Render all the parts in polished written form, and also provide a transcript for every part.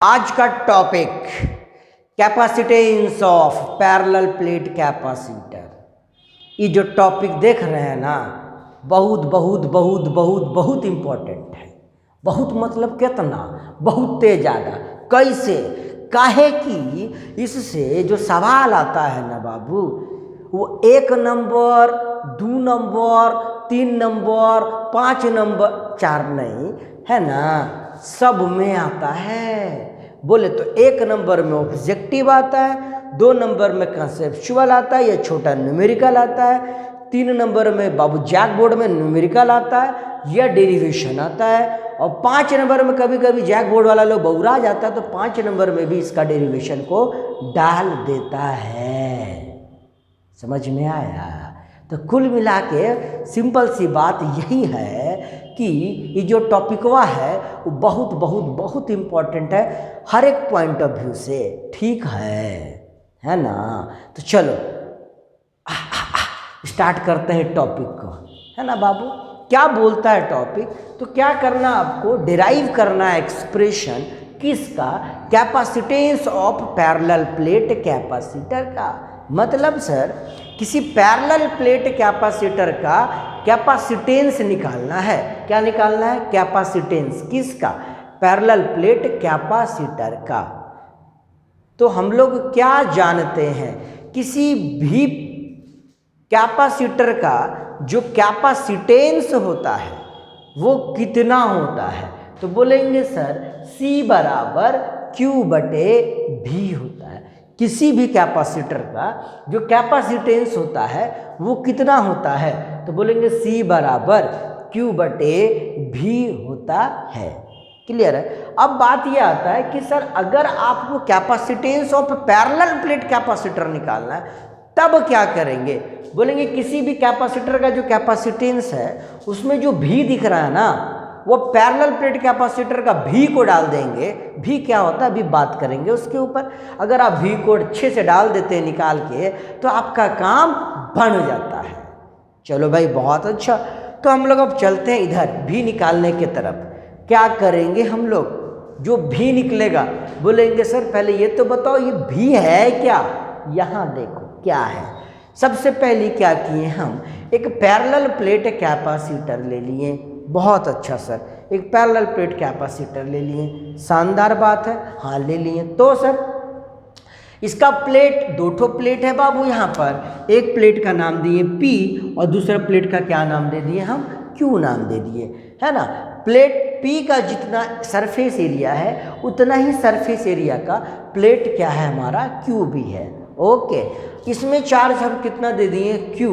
आज का topic capacitance of parallel plate capacitor. ये जो टॉपिक देख रहे हैं ना, बहुत बहुत बहुत बहुत बहुत इम्पोर्टेंट है। बहुत मतलब कितना, बहुत तेज ज़्यादा। कैसे, काहे कि इससे जो सवाल आता है ना बाबू, वो 1 नंबर 2 नंबर 3 नंबर 5 नंबर 4 नहीं है ना, सब में आता है। बोले तो 1 नंबर में ऑब्जेक्टिव आता है, 2 नंबर में कंसेप्चुअल आता है या छोटा न्यूमेरिकल आता है, 3 नंबर में बाबू जैक बोर्ड में न्यूमेरिकल आता है या डेरिवेशन आता है, और 5 नंबर में कभी कभी जैक बोर्ड वाला लोग बहुरा जाता है तो 5 नंबर में भी इसका डेरिवेशन को डाल देता है। समझ में आया? तो कुल मिला के सिंपल सी बात यही है कि ये जो टॉपिकवा है वो बहुत बहुत बहुत इम्पोर्टेंट है हर एक पॉइंट ऑफ व्यू से। ठीक है ना? तो चलो स्टार्ट करते हैं टॉपिक को, है ना बाबू। क्या बोलता है टॉपिक? तो क्या करना, आपको डिराइव करना है एक्सप्रेशन किसका, capacitance of parallel plate capacitor का। मतलब सर किसी पैरेलल प्लेट कैपेसिटर का कैपेसिटेंस निकालना है। क्या निकालना है? कैपेसिटेंस किसका? पैरेलल प्लेट कैपेसिटर का। तो हम लोग क्या जानते हैं, किसी भी कैपेसिटर का जो कैपेसिटेंस होता है वो कितना होता है? तो बोलेंगे सर C बराबर Q बटे V होता है। किसी भी कैपेसिटर का जो कैपेसिटेंस होता है वो कितना होता है? तो बोलेंगे C बराबर Q बटे V होता है। क्लियर है? अब बात ये आता है कि सर अगर आपको capacitance of parallel plate capacitor निकालना है तब क्या करेंगे? बोलेंगे किसी भी कैपेसिटर का जो कैपेसिटेंस है उसमें जो V दिख रहा है ना, वो पैरेलल प्लेट कैपेसिटर का V को डाल देंगे। V क्या होता है अभी बात करेंगे उसके ऊपर। अगर आप V को अच्छे से डाल देते हैं निकाल के तो आपका काम बन जाता है। चलो भाई बहुत अच्छा। तो हम लोग अब चलते हैं इधर V निकालने के तरफ। क्या करेंगे हम लोग? जो V निकलेगा बोलेंगे सर पहले ये तो बताओ ये V है क्या। यहाँ देखो क्या है। सबसे पहले क्या किए, हम एक पैरेलल प्लेट कैपेसिटर ले लिए। बहुत अच्छा सर, एक पैरेलल प्लेट कैपेसिटर ले लिए, शानदार बात है। हाँ ले लिए। तो सर इसका प्लेट, 2 ठो प्लेट है बाबू यहाँ पर। एक प्लेट का नाम दिए P और दूसरा प्लेट का क्या नाम दे दिए हम? Q नाम दे दिए, है ना। प्लेट P का जितना सरफेस एरिया है उतना ही सरफेस एरिया का प्लेट क्या है हमारा? Q भी है। ओके, इसमें चार्ज हम कितना दे दिए? Q।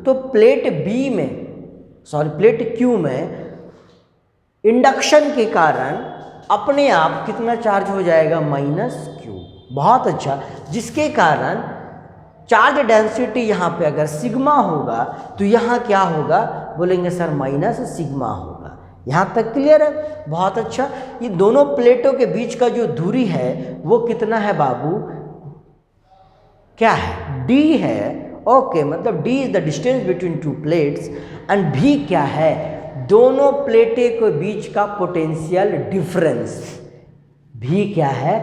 तो प्लेट प्लेट Q में इंडक्शन के कारण अपने आप कितना चार्ज हो जाएगा? -Q। बहुत अच्छा। जिसके कारण चार्ज डेंसिटी यहाँ पे अगर सिग्मा होगा तो यहाँ क्या होगा? बोलेंगे सर -सिग्मा होगा। यहाँ तक क्लियर है? बहुत अच्छा। ये दोनों प्लेटों के बीच का जो दूरी है वो कितना है बाबू? क्या है? D है। ओके, मतलब D is the distance between 2 plates and V क्या है? दोनों प्लेटें के बीच का पोटेंशियल डिफरेंस। V क्या है?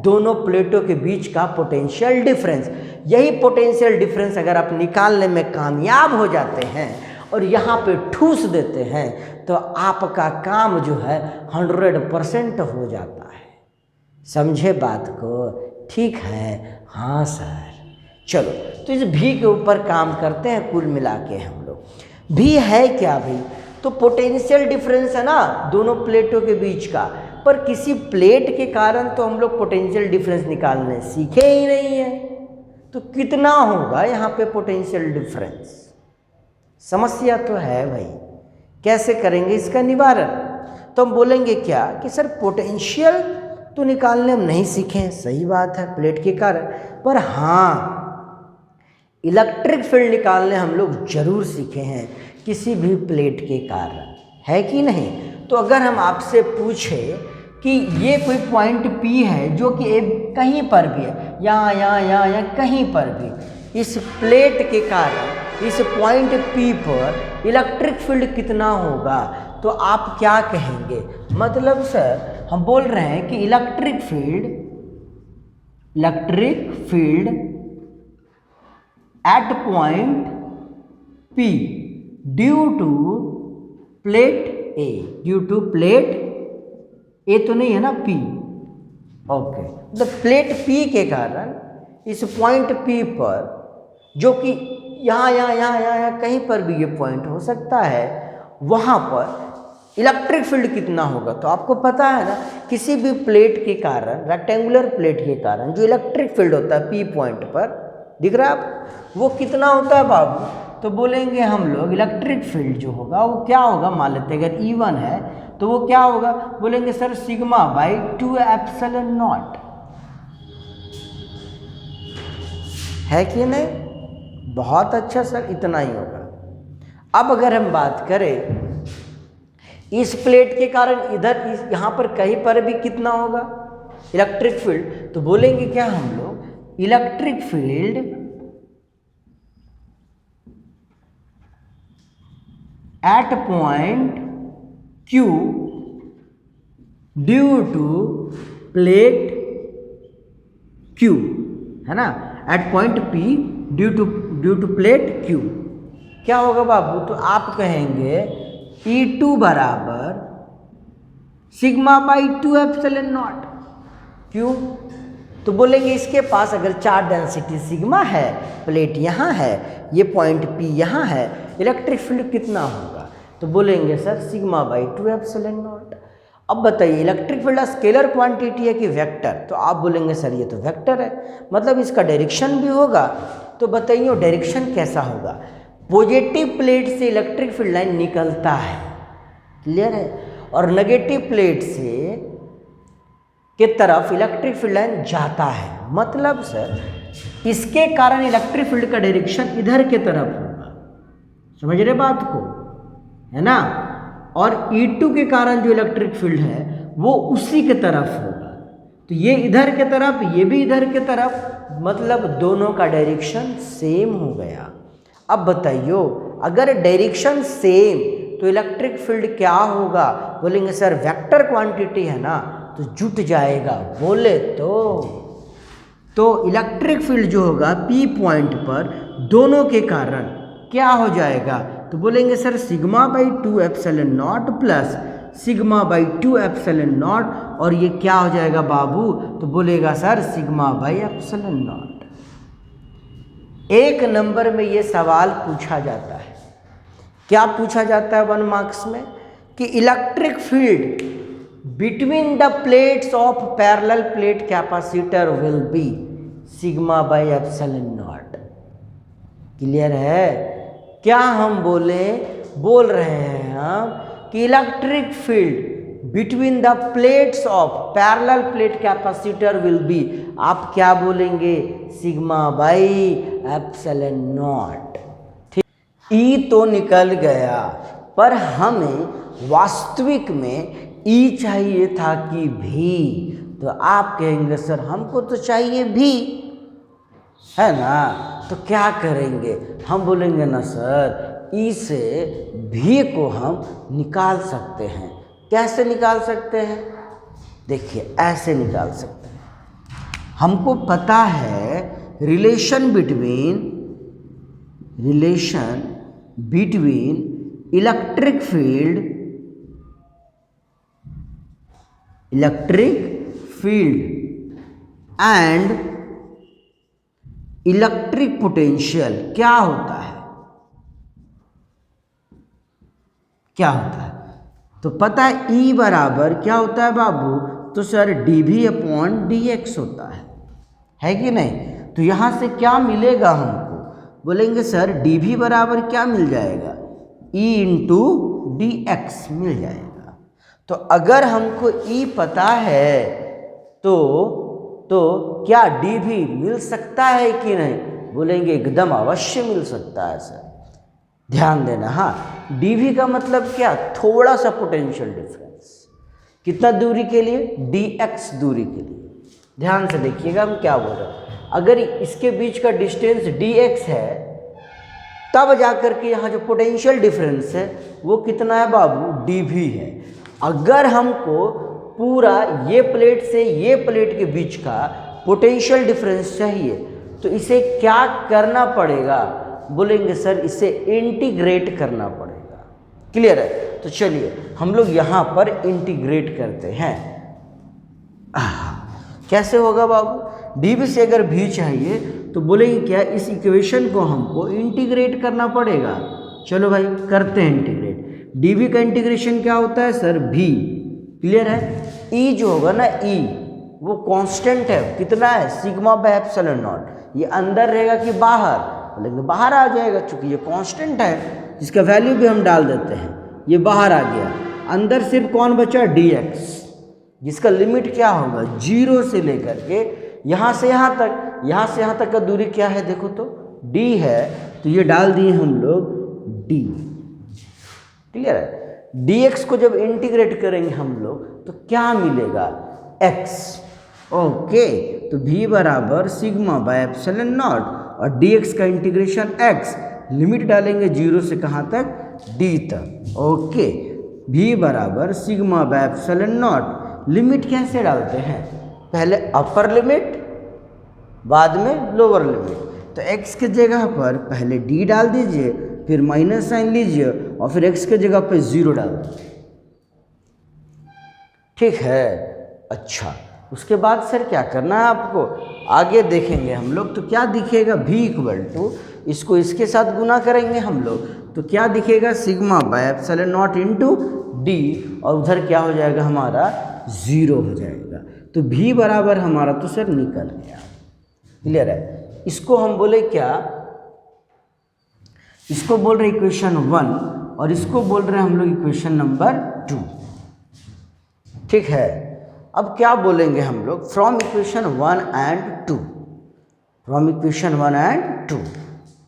दोनों प्लेटों के बीच का पोटेंशियल डिफरेंस। यही पोटेंशियल डिफरेंस अगर आप निकालने में कामयाब हो जाते हैं और यहाँ पे ठूस देते हैं तो आपका काम जो है 100% हो जाता है। समझे बात को? ठीक है? हाँ सर। चलो तो इस V के ऊपर काम करते हैं कुल मिला के हम लोग। V है क्या भाई? तो पोटेंशियल डिफरेंस है ना दोनों प्लेटों के बीच का। पर किसी प्लेट के कारण तो हम लोग पोटेंशियल डिफरेंस निकालने सीखे ही नहीं है। तो कितना होगा यहाँ पे पोटेंशियल डिफरेंस? समस्या तो है भाई। कैसे करेंगे इसका निवारण? तो हम बोलेंगे क्या कि सर पोटेंशियल तो निकालने हम नहीं सीखे हैं, सही बात है प्लेट के कारण, पर हाँ इलेक्ट्रिक फील्ड निकालने हम लोग जरूर सीखे हैं किसी भी प्लेट के कारण, है कि नहीं? तो अगर हम आपसे पूछे कि ये कोई पॉइंट P है जो कि कहीं पर भी है, यहाँ कहीं पर भी, इस प्लेट के कारण इस पॉइंट P पर इलेक्ट्रिक फील्ड कितना होगा? तो आप क्या कहेंगे? मतलब सर हम बोल रहे हैं कि electric field at point P due to plate A तो नहीं है ना, P, okay. The plate P के कारण इस पॉइंट P पर, जो कि यहाँ कहीं पर भी ये पॉइंट हो सकता है, वहाँ पर इलेक्ट्रिक फील्ड कितना होगा? तो आपको पता है ना, किसी भी प्लेट के कारण, रेक्टेंगुलर प्लेट के कारण जो इलेक्ट्रिक फील्ड होता है P पॉइंट पर, दिख रहा है आपको, वो कितना होता है बाबू? तो बोलेंगे हम लोग इलेक्ट्रिक फील्ड जो होगा वो क्या होगा, मान लेते हैं अगर E1 है तो वो क्या होगा, बोलेंगे sir sigma by 2 epsilon not, है कि नहीं? बहुत अच्छा सर, इतना ही होगा। अब अगर हम बात करें इस प्लेट के कारण इधर यहाँ पर कहीं पर भी कितना होगा इलेक्ट्रिक फील्ड, तो बोलेंगे क्या हम लोग, electric field at point Q due to plate Q, है ना, at point P due to plate Q, क्या होगा बाबू? तो आप कहेंगे E2 बराबर सिग्मा बाई 2 एप्सिलॉन नॉट। क्यों? तो बोलेंगे इसके पास अगर चार्ज डेंसिटी सिग्मा है, प्लेट यहाँ है, ये पॉइंट P यहाँ है, इलेक्ट्रिक फील्ड कितना होगा? तो बोलेंगे sir sigma by 2 epsilon not. अब बताइए इलेक्ट्रिक फील्ड स्केलर क्वांटिटी है कि वेक्टर? तो आप बोलेंगे सर ये तो वेक्टर है, मतलब इसका डायरेक्शन भी होगा। तो बताइए डायरेक्शन कैसा होगा? पॉजिटिव प्लेट से इलेक्ट्रिक फील्ड लाइन निकलता है, क्लियर है, और नेगेटिव प्लेट से के तरफ इलेक्ट्रिक फील्ड लाइन जाता है। मतलब सर इसके कारण इलेक्ट्रिक फील्ड का डायरेक्शन इधर के तरफ होगा, समझ रहे बात को, है ना, और E2 के कारण जो इलेक्ट्रिक फील्ड है वो उसी के तरफ होगा। तो ये इधर के तरफ, ये भी इधर के तरफ, मतलब दोनों का डायरेक्शन सेम हो गया। अब बताइयो अगर डायरेक्शन सेम तो इलेक्ट्रिक फील्ड क्या होगा? बोलेंगे सर वेक्टर क्वांटिटी है ना, तो जुट जाएगा। बोले तो इलेक्ट्रिक फील्ड जो होगा P पॉइंट पर दोनों के कारण क्या हो जाएगा? तो बोलेंगे sir sigma by 2 epsilon not plus sigma by 2 epsilon not, और ये क्या हो जाएगा बाबू? तो बोलेगा sir sigma by epsilon not. एक नंबर में ये सवाल पूछा जाता है, क्या पूछा जाता है 1 मार्क्स में, कि electric field between the plates of parallel plate capacitor will be sigma by epsilon not. Clear है? क्या हम बोल रहे हैं हम कि electric field between the plates of parallel plate capacitor will be, आप क्या बोलेंगे? Sigma by epsilon not. ठीक, ई तो निकल गया, पर हमें वास्तविक में ई चाहिए था कि भी। तो आप कहेंगे सर हमको तो चाहिए भी, है ना, तो क्या करेंगे? हम बोलेंगे ना सर ई से भी को हम निकाल सकते हैं। कैसे निकाल सकते हैं? देखिए ऐसे निकाल सकते हैं। हमको पता है relation between electric field and electric potential क्या होता है? तो पता है E बराबर क्या होता है बाबू? तो सर dV अपॉन dx होता है कि नहीं? तो यहाँ से क्या मिलेगा हमको? बोलेंगे सर dV बराबर क्या मिल जाएगा? E इंटू dx मिल जाएगा। तो अगर हमको E पता है तो क्या dV मिल सकता है कि नहीं? बोलेंगे एकदम अवश्य मिल सकता है सर। ध्यान देना, हाँ, dV का मतलब क्या? थोड़ा सा पोटेंशियल डिफरेंस। कितना दूरी के लिए? dx दूरी के लिए। ध्यान से देखिएगा हम क्या बोल रहे हैं। अगर इसके बीच का डिस्टेंस dx है तब जाकर के यहाँ जो पोटेंशियल डिफरेंस है वो कितना है बाबू, dV है। अगर हमको पूरा ये प्लेट से ये प्लेट के बीच का पोटेंशियल डिफरेंस चाहिए तो इसे क्या करना पड़ेगा, बोलेंगे सर इसे इंटीग्रेट करना पड़ेगा। क्लियर है? तो चलिए हम लोग यहाँ पर इंटीग्रेट करते हैं। कैसे होगा बाबू, dV से अगर V चाहिए तो बोलेंगे क्या, इस इक्वेशन को हमको इंटीग्रेट करना पड़ेगा। चलो भाई करते हैं इंटीग्रेट। dV का इंटीग्रेशन क्या होता है सर, V। क्लियर है? E जो होगा ना, E वो कांस्टेंट है, कितना है, सिग्मा बाय एप्सिलॉन नॉट। ये अंदर रहेगा कि बाहर, बोलेंगे बाहर आ जाएगा, चूंकि ये कांस्टेंट है जिसका वैल्यू भी हम डाल देते हैं। ये बाहर आ गया, अंदर सिर्फ कौन बचा, dx, जिसका लिमिट क्या होगा, 0 से लेकर के यहाँ से यहाँ तक, यहाँ से यहाँ तक का दूरी क्या है देखो तो d है, तो ये डाल दिए हम लोग d। क्लियर है? dx को जब इंटीग्रेट करेंगे हम लोग तो क्या मिलेगा, x। ओके, तो v बराबर सिग्मा बाय एप्सिलॉन नॉट और dx का इंटीग्रेशन x, लिमिट डालेंगे 0 से कहाँ तक, d तक। ओके, v बराबर sigma by epsilon not. Limit कैसे डालते हैं, पहले अपर लिमिट बाद में लोअर लिमिट। तो x की जगह पर पहले d डाल दीजिए, फिर माइनस साइन लीजिए और फिर x की जगह पे 0 डाल दीजिए। ठीक है? अच्छा, उसके बाद सर क्या करना है आपको, आगे देखेंगे हम लोग तो क्या दिखेगा, v इक्वल टू, इसको इसके साथ गुना करेंगे हम लोग तो क्या दिखेगा, sigma by epsilon not into d, और उधर क्या हो जाएगा हमारा 0 हो जाएगा। तो v बराबर हमारा तो सर निकल गया। क्लियर है? इसको हम बोले क्या, इसको बोल रहे इक्वेशन 1 और इसको बोल रहे हम लोग इक्वेशन नंबर 2। ठीक है? अब क्या बोलेंगे हम लोग, from equation 1 and 2, from equation 1 and 2,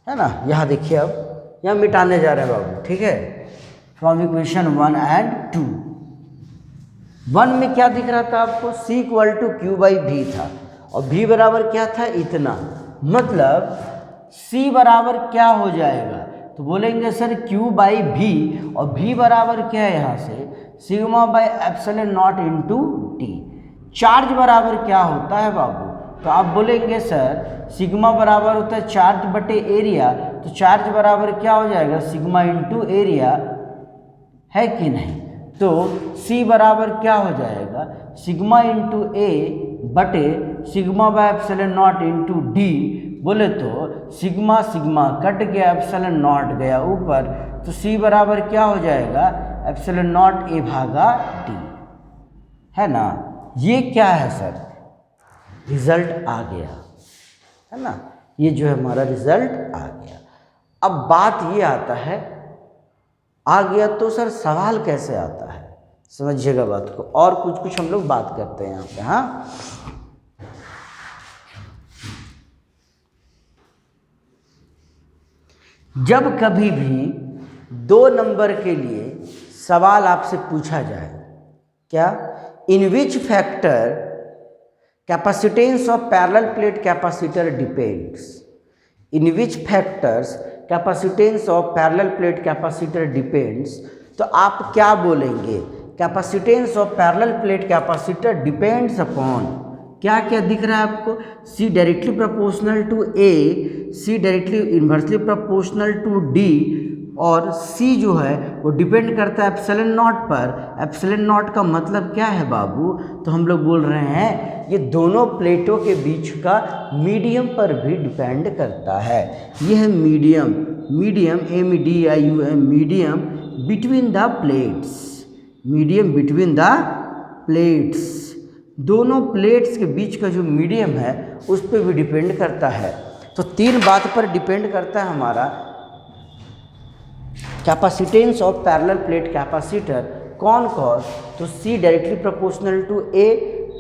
है ना। यहाँ देखिए, अब यहाँ मिटाने जा रहे हैं बाबू। ठीक है? फ्रॉम इक्वेशन 1 एंड 2, 1 में क्या दिख रहा था आपको, c equal to Q by भी था और v बराबर क्या था, इतना। मतलब c बराबर क्या हो जाएगा, तो बोलेंगे सर q बाई भी, और v बराबर क्या है यहाँ से, sigma by epsilon not into T. Charge बराबर क्या होता है बाबू, तो आप बोलेंगे सर सिग्मा बराबर होता है चार्ज बटे एरिया, तो चार्ज बराबर क्या हो जाएगा, सिग्मा इंटू एरिया, है कि नहीं। तो c बराबर क्या हो जाएगा, सिग्मा इंटू ए बटे sigma by epsilon not into D. बोले तो सिग्मा सिग्मा कट गया, एप्सिलॉन नॉट गया ऊपर, तो c बराबर क्या हो जाएगा, एप्सिलॉन नॉट ए भागा टी, है ना। ये क्या है सर, रिजल्ट आ गया, है ना। ये जो है हमारा रिजल्ट आ गया। अब बात ये आता है, आ गया तो सर सवाल कैसे आता है, समझिएगा बात को। और कुछ कुछ हम लोग बात करते हैं यहाँ पे। हाँ, जब कभी भी 2 नंबर के लिए सवाल आपसे पूछा जाए, क्या, in which factor capacitance of parallel plate capacitor depends, in which factors capacitance of parallel plate capacitor depends, तो आप क्या बोलेंगे, capacitance of parallel plate capacitor depends upon, क्या क्या दिख रहा है आपको, C directly proportional to A, C directly inversely proportional to D, और C जो है वो डिपेंड करता है एप्सिलॉन नॉट पर। एप्सिलॉन नॉट का मतलब क्या है बाबू, तो हम लोग बोल रहे हैं ये दोनों प्लेटों के बीच का मीडियम पर भी डिपेंड करता है। ये है medium, medium MEDIUM, medium between the plates, medium between the plates, दोनों प्लेट्स के बीच का जो मीडियम है उस पर भी डिपेंड करता है। तो 3 बात पर डिपेंड करता है हमारा capacitance of parallel plate capacitor. कौन कौन, तो C directly proportional to A,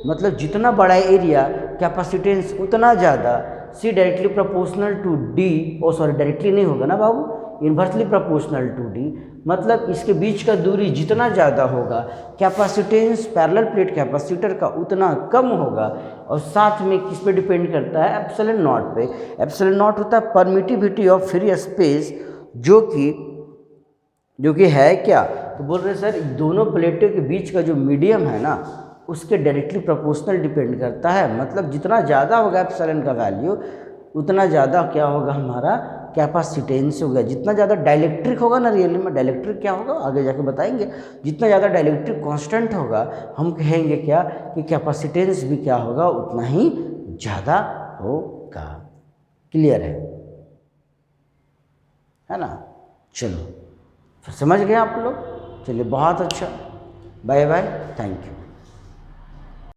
मतलब जितना बड़ा एरिया कैपेसिटेंस उतना ज़्यादा, C directly proportional to D, oh sorry directly नहीं होगा ना बाबू, इन्वर्सली प्रोपोर्शनल टू D, मतलब इसके बीच का दूरी जितना ज़्यादा होगा कैपेसिटेंस पैरेलल प्लेट कैपेसिटर का उतना कम होगा। और साथ में किस पे डिपेंड करता है, एप्सिलॉन नॉट पे। एप्सिलॉन नॉट होता है परमिटिविटी ऑफ फ्री स्पेस जो कि है क्या, तो बोल रहे सर दोनों प्लेटों के बीच का जो मीडियम है ना उसके डायरेक्टली प्रोपोर्शनल डिपेंड करता है। मतलब जितना ज़्यादा होगा एप्सिलॉन का वैल्यू उतना ज़्यादा क्या होगा हमारा कैपेसिटेंस होगा। जितना ज़्यादा डाइलेक्ट्रिक होगा ना, रियली में डाइलेक्ट्रिक क्या होगा आगे जाके बताएंगे, जितना ज़्यादा डाइलेक्ट्रिक कांस्टेंट होगा हम कहेंगे क्या कि कैपेसिटेंस भी क्या होगा उतना ही ज़्यादा होगा। क्लियर है ना। चलो फिर समझ गए आप लोग, चलिए बहुत अच्छा, बाय बाय, थैंक यू।